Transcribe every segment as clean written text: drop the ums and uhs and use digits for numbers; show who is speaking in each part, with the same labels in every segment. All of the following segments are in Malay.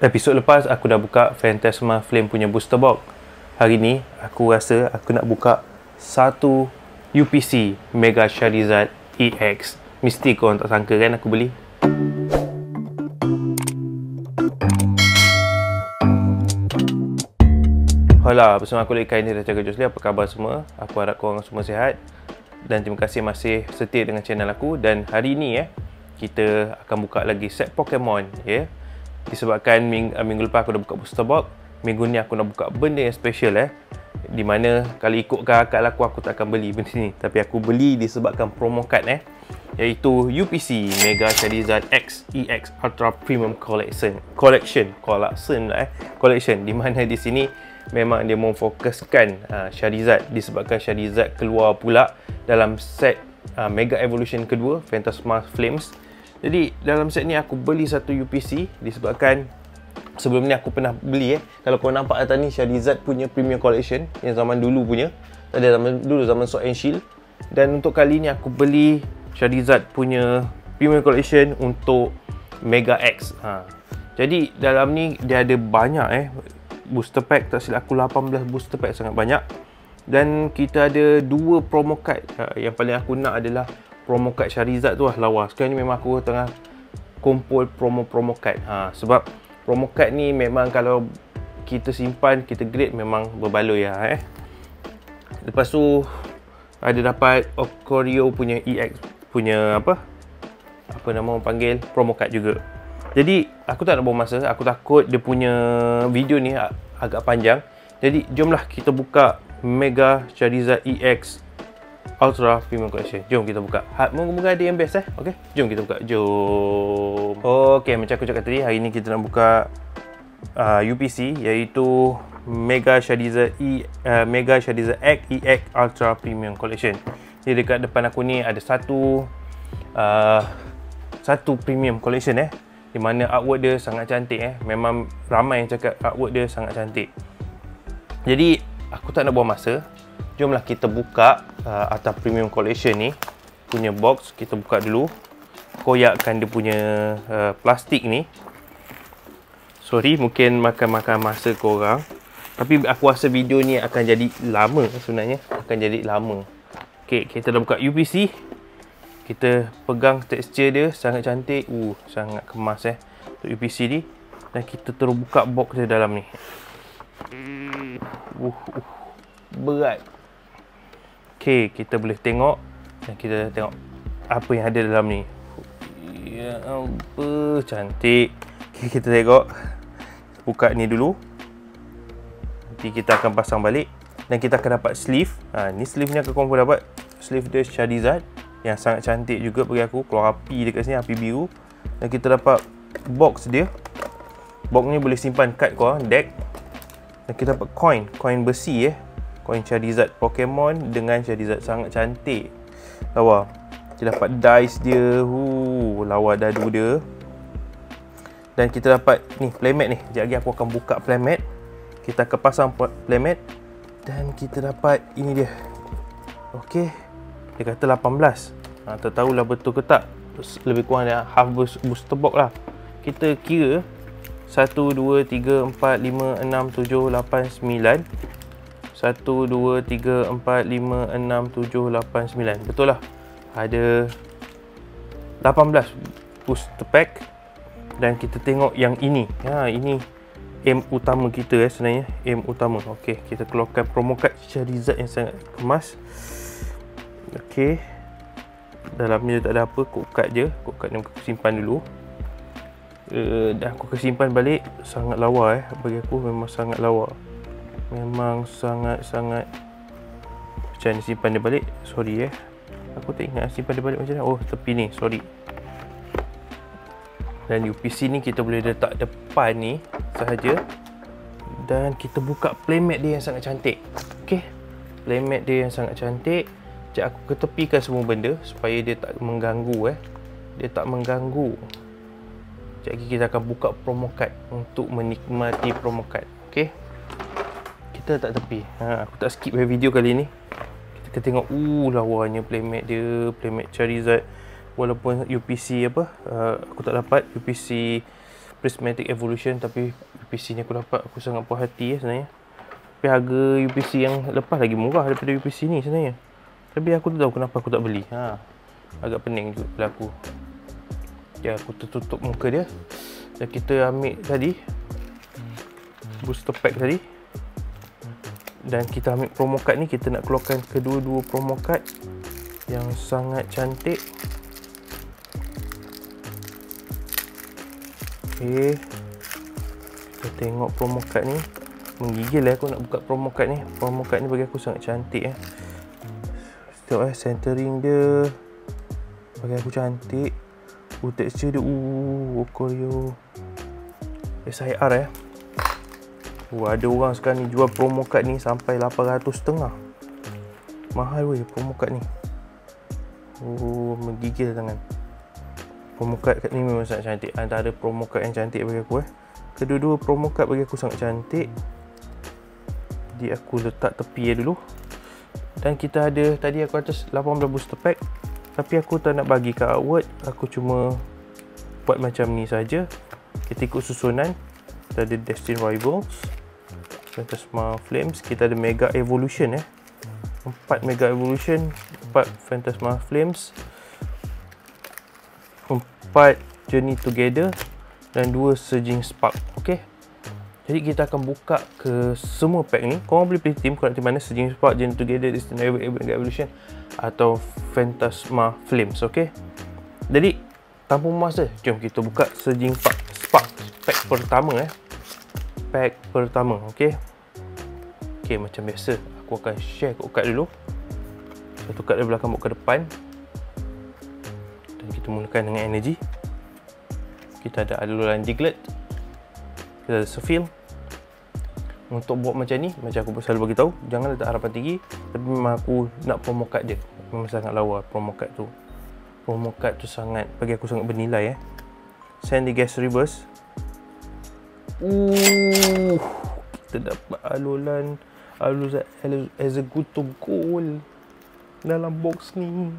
Speaker 1: Episod lepas aku dah buka Phantasma Flame punya booster box. Hari ni aku rasa aku nak buka satu UPC Mega Charizard EX. Mesti korang tak sangka kan aku beli. Hola, bersama aku Lekai ni dah jaga Josli. Apa khabar semua? Aku harap korang semua sihat. Dan terima kasih masih setia dengan channel aku. Dan hari ni kita akan buka lagi set Pokemon disebabkan minggu lepas aku dah buka booster box. Minggu ni aku nak buka benda yang special di mana kalau ikutkan akal aku tak akan beli benda ni. Tapi aku beli disebabkan promo card iaitu UPC Mega Charizard X EX Ultra Premium Collection di mana di sini memang dia memfokuskan Charizard disebabkan Charizard keluar pula dalam set Mega Evolution kedua Phantasma Flames. Jadi dalam set ni aku beli satu UPC disebabkan sebelum ni aku pernah beli kalau kau nampak atas ni Charizard punya Premium Collection yang zaman dulu punya. Zaman Sword and Shield. Dan untuk kali ni aku beli Charizard punya Premium Collection untuk Mega X. Jadi dalam ni dia ada banyak booster pack, tak silap aku 18 booster pack, sangat banyak. Dan kita ada dua promo card. Yang paling aku nak adalah promo card Charizard tu lawa. Sekarang ni memang aku tengah kumpul promo card. Sebab promo card ni memang kalau kita simpan, kita grade memang berbaloi Lepas tu ada dapat Okorio punya EX punya apa nama orang panggil promo card juga. Jadi aku tak nak buang masa, aku takut dia punya video ni agak panjang. Jadi jomlah kita buka Mega Charizard EX Ultra Premium Collection. Jom kita buka. Moga-moga ada yang best Okey, jom kita buka. Jom. Okey, macam aku cakap tadi, hari ni kita nak buka UPC iaitu Mega Charizard X EX Ultra Premium Collection. Jadi dekat depan aku ni ada satu Premium Collection di mana artwork dia sangat cantik Memang ramai yang cakap artwork dia sangat cantik. Jadi aku tak nak buang masa. Jomlah kita buka atas Premium Collection ni punya box. Kita buka dulu. Koyakkan dia punya plastik ni. Sorry, mungkin makan masa korang. Tapi aku rasa video ni akan jadi lama sebenarnya. Akan jadi lama. Okay, kita dah buka UPC. Kita pegang tekstur dia sangat cantik. Sangat kemas untuk UPC ni. Dan kita terus buka box dia dalam ni. Berat. Okay, kita boleh tengok. Dan kita tengok apa yang ada dalam ni. Ya ampun, cantik. Okay, kita tengok. Buka ni dulu. Nanti kita akan pasang balik. Dan kita akan dapat sleeve. Ni sleeve ni akan korang dapat. Sleeve dia Charizard yang sangat cantik juga bagi aku. Keluar api dekat sini, api biru. Dan kita dapat box dia. Box ni boleh simpan kad korang, deck. Dan kita dapat coin besi Coin Charizard Pokemon dengan Charizard sangat cantik. Lawa. Kita dapat dice dia. Lawa dadu dia. Dan kita dapat ni playmat ni. Sekejap lagi aku akan buka playmat. Kita akan pasang playmat. Dan kita dapat ini dia. Okey. Dia kata 18. Tak tahulah betul ke tak. Lebih kurang dia half booster box lah. Kita kira 1, 2, 3, 4, 5, 6, 7, 8, 9. 1, 2, 3, 4, 5, 6, 7, 8, 9. Betul lah. Ada 18 booster pack. Dan kita tengok yang ini. Ini aim utama kita sebenarnya. Aim utama. Okey, kita keluarkan promo card Charizard yang sangat kemas. Okey. Dalamnya tak ada apa. Code card je. Code card ni aku simpan dulu. Dan aku akan simpan balik. Sangat lawa bagi aku memang sangat lawa. Memang sangat-sangat. Macam ni simpan dia balik. Sorry aku tak ingat simpan dia balik macam mana. Tepi ni, sorry. Dan UPC ni kita boleh letak depan ni sahaja. Dan kita buka playmat dia yang sangat cantik. Okey, playmat dia yang sangat cantik. Sekejap aku ketepikan semua benda supaya dia tak mengganggu Dia tak mengganggu. Sekejap lagi kita akan buka promo card untuk menikmati promo card. Okey, kita tak tepi. Aku tak skip video kali ni. Kita tengok lawanya playmat dia, playmat Charizard. Walaupun UPC aku tak dapat UPC Prismatic Evolution, tapi UPC ni aku dapat, aku sangat puas hati sebenarnya. Tapi harga UPC yang lepas lagi murah daripada UPC ni sebenarnya. Tapi aku tak tahu kenapa aku tak beli. Agak pening juga pada aku. Ya, aku tertutup muka dia. Dan kita ambil tadi booster pack tadi. Dan kita ambil promo card ni. Kita nak keluarkan kedua-dua promo card yang sangat cantik. Okay, kita tengok promo card ni. Menggigil aku nak buka promo card ni. Promo card ni bagi aku sangat cantik Tengok centering dia bagi aku cantik. Texture dia Koryo SIR ada orang sekarang ni jual promo card ni sampai 800.5. Mahal weh promo card ni. Menggigil tangan. Promo card ni memang sangat cantik. Antara promo card yang cantik bagi aku Kedua-dua promo card bagi aku sangat cantik. Jadi aku letak tepi dulu. Dan kita ada, tadi aku atas 18 booster pack. Tapi aku tak nak bagi kat artwork. Aku cuma buat macam ni saja. Kita ikut susunan. Kita ada Destined Rivals, Phantasma Flames. Kita ada Mega Evolution 4 Mega Evolution, 4 Phantasma Flames, 4 Journey Together dan 2 Surging Spark. Okay, jadi kita akan buka ke semua pack ni. Korang boleh pilih team, korang nak team mana, Surging Spark, Journey Together, Destined Mega Evolution atau Phantasma Flames. Okay, jadi tanpa masa, jom kita buka Surging Spark pack pertama pack pertama. Okay, macam biasa aku akan share kad dulu. Satu kad dari belakang bawa ke depan. Dan kita mulakan dengan energy. Kita ada alulan Diglett. Kita ada Seville. Untuk buat macam ni, macam aku selalu bagi tahu, jangan letak harapan tinggi. Tapi memang aku nak promo card dia. Memang sangat lawa promo card tu. Promo card tu sangat, bagi aku sangat bernilai Sandygast Reverse. Kita dapat alulan Executor Gold dalam box ni.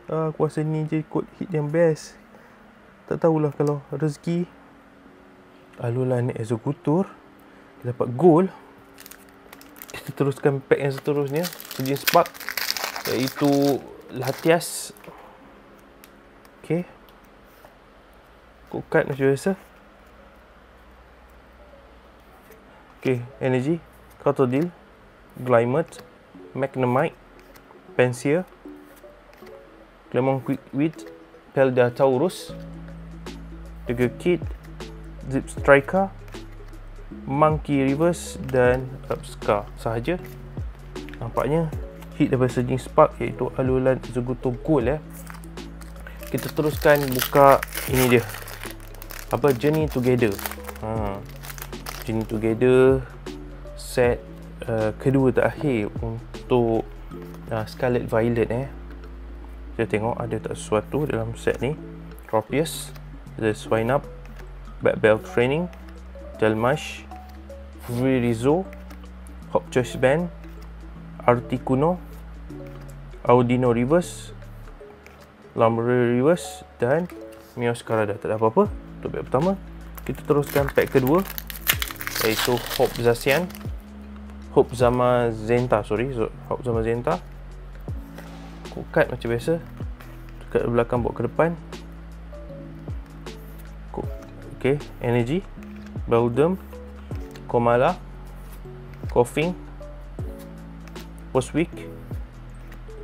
Speaker 1: Aku rasa ni je kod hit yang best. Tak tahulah kalau rezeki. Alulan Executor, kita dapat gold. Kita teruskan pack yang seterusnya, Surging Spark, iaitu Latias. Okay, card macam biasa. Okay, energy, Crocodile, Glymet, Magnemite, Pansear, Clemon Quickwit, Peldasaurus, Tiger Kid, Zip Striker, Monkey Reverse dan Upscar sahaja. Nampaknya hit daripada Surging Spark, iaitu alulan Executor Gold. Kita teruskan buka ini dia. Journey Together. Journey Together set kedua terakhir untuk Scarlet Violet. Kita tengok ada tak sesuatu dalam set ni. Tropius, The Swine Up, Bad Bell Training, Dalmash, Rizzo, Hop Choice Band, Articuno, Audino Reverse, Lumber Reverse dan Mioscarada. Tak ada apa-apa untuk pack pertama. Kita teruskan pack kedua, iaitu Hop Zacian, Hop Zamazenta. Hop Zamazenta. Card macam biasa. Dekat belakang bawa ke depan. Okay, energy, Beldum, Komala, Coughing, Postwick,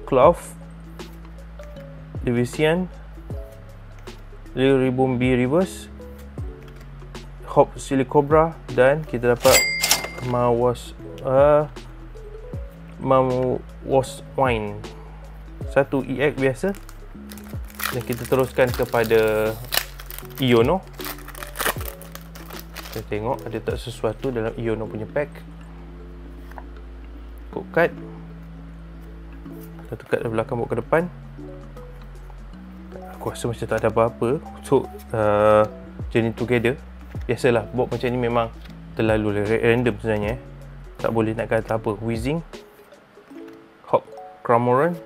Speaker 1: Clough, Division, Ribombi Reverse, Hop Silicobra dan kita dapat Mawos Wine. Satu EX biasa. Dan kita teruskan kepada Iono. Kita tengok ada tak sesuatu dalam Iono punya pack. Code card. Satu card dari belakang bawa ke depan. Aku rasa macam tak ada apa-apa untuk Journey Together. Biasalah, box macam ni memang terlalu random sebenarnya. Tak boleh nak kata apa. Wheezing, Hop Cramoran,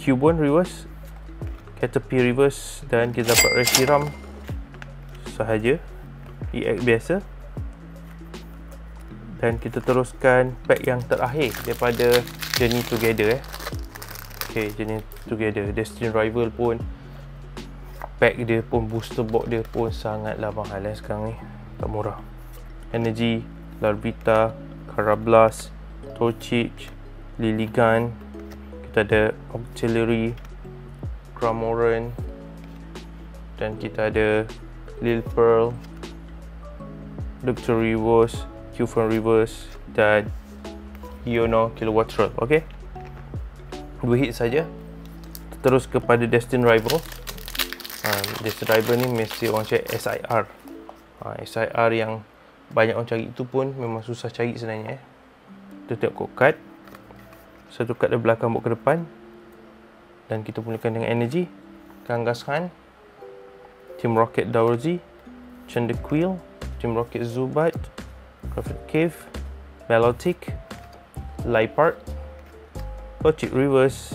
Speaker 1: Cubone Reverse, Caterpillar reverse, dan kita dapat Reshiram sahaja, EX biasa. Dan kita teruskan pack yang terakhir daripada Journey Together Okay, Journey Together. Destiny Rival pun pack dia pun, booster box dia pun sangatlah mahal sekarang ni, tak murah. Energy, Larvita, Carablast, Torchic, Liligan, kita ada Auxiliary, Cramoran, dan kita ada Lil Pearl, Dr. Reverse, Qfern Reverse, dan Iono Kilowattrel. Okay, 2 hit saja. Terus kepada Destiny Rival. Destiny Rival ni mesti orang cari SIR. SIR yang banyak orang cari itu pun memang susah cari sebenarnya. Kita tengok code card. Satu kad dari belakang bawa ke depan. Dan kita mulakan dengan energy. Kangas Khan, Team Rocket Daozi, Chandakil, Team Rocket Zubat, Prophet Cave, Melotic, Liepard, Torchic Reverse,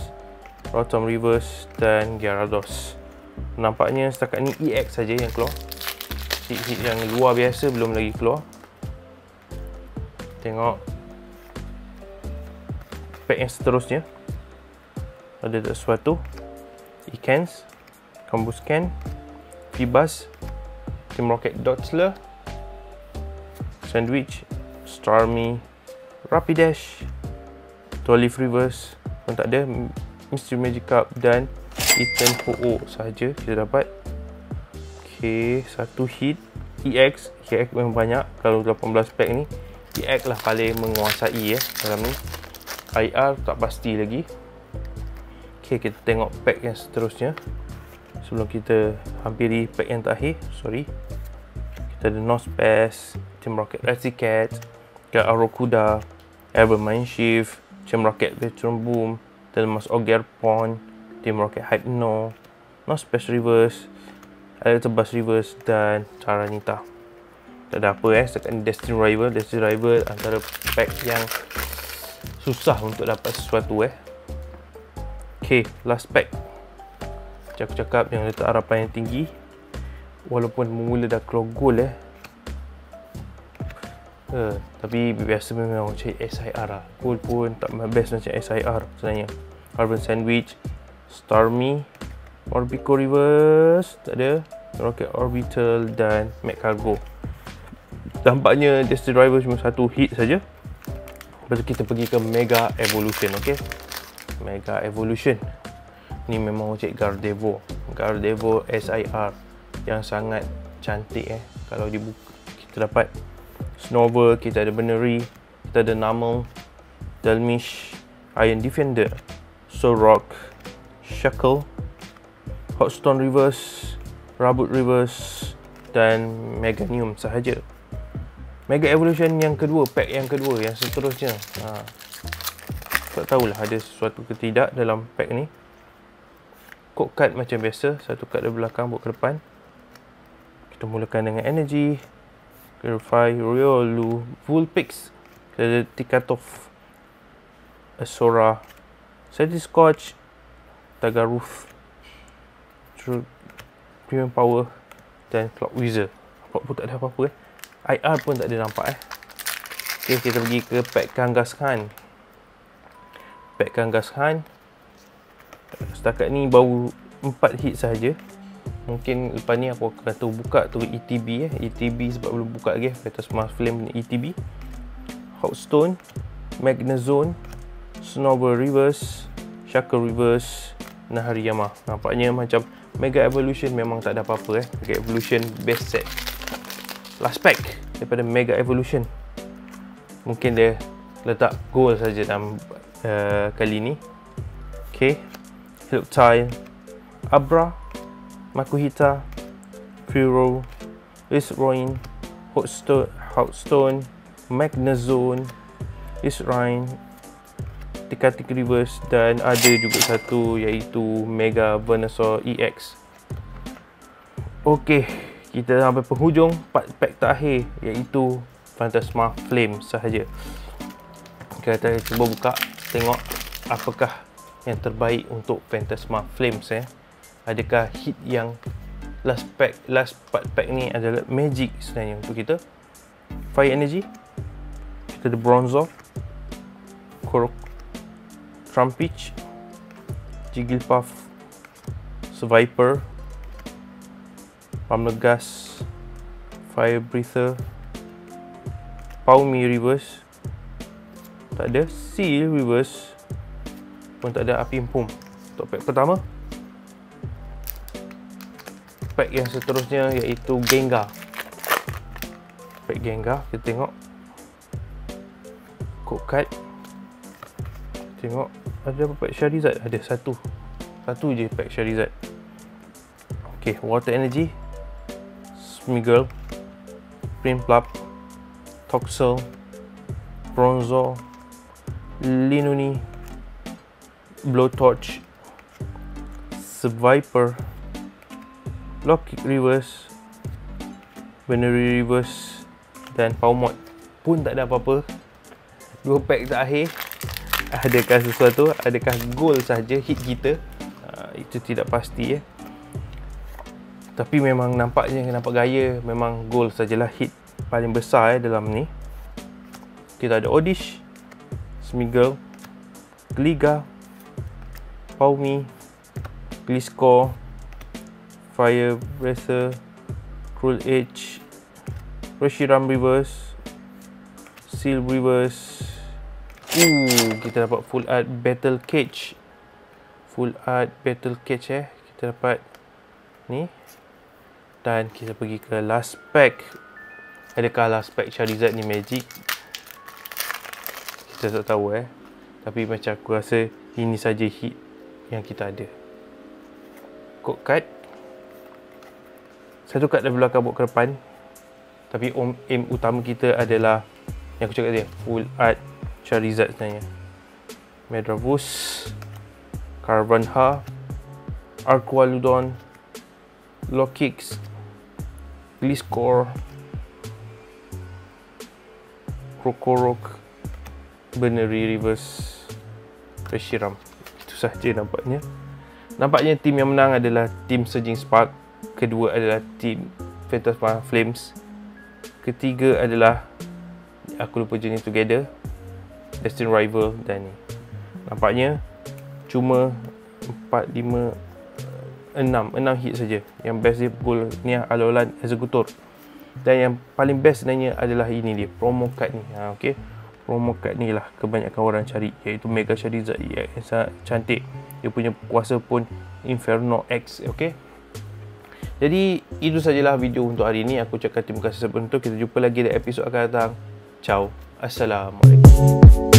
Speaker 1: Rotom Reverse, dan Gyarados. Nampaknya setakat ni EX saja yang keluar. Hit yang luar biasa belum lagi keluar. Tengok pack yang seterusnya. Ada tak sesuatu? Ekans, Combuscan, Feebas, Team Rocket Dotsler, Sandwich, Starmie, Rapidash, Tolif Reverse pun tak ada, Mystery Magikarp, dan Titan Ho-Oh sahaja kita dapat. Okay, satu hit EX. EX memang banyak. Kalau 18 pack ni, EX lah paling menguasai dalam ni. IR tak pasti lagi. Okay, kita tengok pack yang seterusnya sebelum kita hampiri pack yang terakhir. Kita ada Nosepass, Team Rocket Raticat, Arokuda, Evermind Shift, Team Rocket Veteran Boom, Telmas Ogerpon, Team Rocket Hypno, Nosepass Reverse, Electabuzz Reverse, dan Tyranitar. Tak ada apa setakat ni Destiny Rival. Destiny Rival antara pack yang susah untuk dapat sesuatu Okay, last pack. Macam aku cakap, jangan letak harapan yang tinggi. Walaupun mula dah keluar gold tapi biasa memang cari SIR lah. Gold pun tak best macam SIR sebenarnya. Carbon Sandwich, Starmie, Orbico Reverse, tak ada, Rocket Orbital, dan Mac Cargo. Tampaknya Destiny Rival cuma satu hit saja. Lepas tu kita pergi ke Mega Evolution. Okay, Mega Evolution ni memang cek Gardevoir SIR yang sangat cantik Kalau dibuka kita dapat Snover, kita ada Benery, kita ada Numel, Delmish, Iron Defender, Solrock, Shackle, Hotstone Reverse, Raboot Reverse, dan Meganium sahaja. Mega Evolution yang kedua, pack yang kedua, yang seterusnya. Tak tahulah ada sesuatu ke tidak dalam pack ni. Code card macam biasa, satu card dari belakang bawa ke depan. Kita mulakan dengan Energy, Clarify, Riolu, Vulpix, kita ada Tikatov, Asora, Satiscotch, Tagaruth, Premium Power, dan Cloud Wizard. Apa pun tak ada apa-apa IR pun tak ada nampak Okay, kita pergi ke pack Kangas Khan. Pack Kangas Khan setakat ni baru 4 hit sahaja. Mungkin lepas ni aku akan buka tu ETB ETB sebab belum buka lagi. Phantasma Flame ETB, Hotstone, Magnezone, Snover Reverse, Shackle Reverse, Nahariyama. Nampaknya macam Mega Evolution memang tak ada apa-apa Mega Evolution best set. Last pack daripada Mega Evolution. Mungkin dia letak gold saja dalam kali ni. Okay, Helioptile, Abra, Makuhita, Furo, Isroin, Hotstone, Magnezone, Isrine, Tikatik Reverse, dan ada juga satu iaitu Mega Venusaur EX. Okay, kita sampai penghujung pack terakhir iaitu Phantasma Flame sahaja. Kita cuba buka tengok apakah yang terbaik untuk Phantasma Flames Adakah hit yang last part pack ni adalah magic sebenarnya untuk kita. Fire energy, kita ada Bronzor, Korok, Trumpich, Jigglypuff, Seviper, Pummelgas, Fire Breather, Pawmi reverse, tak ada. Seal reverse pun tak ada. Api Empum untuk pack pertama. Pack yang seterusnya iaitu Gengar. Pack Gengar, kita tengok code card. Tengok ada apa pack Charizard? Ada satu je pack Charizard. Ok, Water Energy, Smeargle, Prinplup, Toxel, Bronzor, Linuni, Blowtorch, Seviper, Lockkick reverse, Venery reverse dan Pawmot. Pun tak ada apa-apa. 2 pack terakhir, adakah sesuatu? Adakah gold sahaja hit kita? Itu tidak pasti Tapi memang nampak gaya. Memang gold sajalah hit paling besar dalam ni. Kita ada Oddish, Smeargle, Gligar, Pawmi, Gliscor, Fire Breather, Cruel Edge, Reshiram reverse, Seal reverse. Kita dapat full art Battle Cage. Kita dapat ni. Dan kita pergi ke last pack. Adakah last pack Charizard ni magic? Kita tak tahu Tapi macam aku rasa ini saja hit yang kita ada. Code card. Satu kad dari belakang bawa ke depan. Tapi aim utama kita adalah yang aku cakap tadi, full art Charizard sebenarnya. Medravus, Carvanha, Arqualudon, Lockix, Gliscor, Krokorok, Venery reverse, Reshiram. Itu sahaja nampaknya. Nampaknya tim yang menang adalah tim Surging Spark. Kedua adalah tim Phantasma Flames. Ketiga adalah, aku lupa jenis Together, Destined Rival dan ni. Nampaknya cuma 4, 5, 6 hit saja. Yang best dia gold ni Alolan Executor. Dan yang paling best sebenarnya adalah ini dia, promo card ni. Okey. Promo card ni lah kebanyakan orang cari, iaitu Mega Charizard yang sangat cantik. Dia punya kuasa pun Inferno X. Okey. Jadi itu sajalah video untuk hari ini. Aku ucapkan terima kasih sebelum tu. Kita jumpa lagi di episod akan datang. Ciao. Assalamualaikum.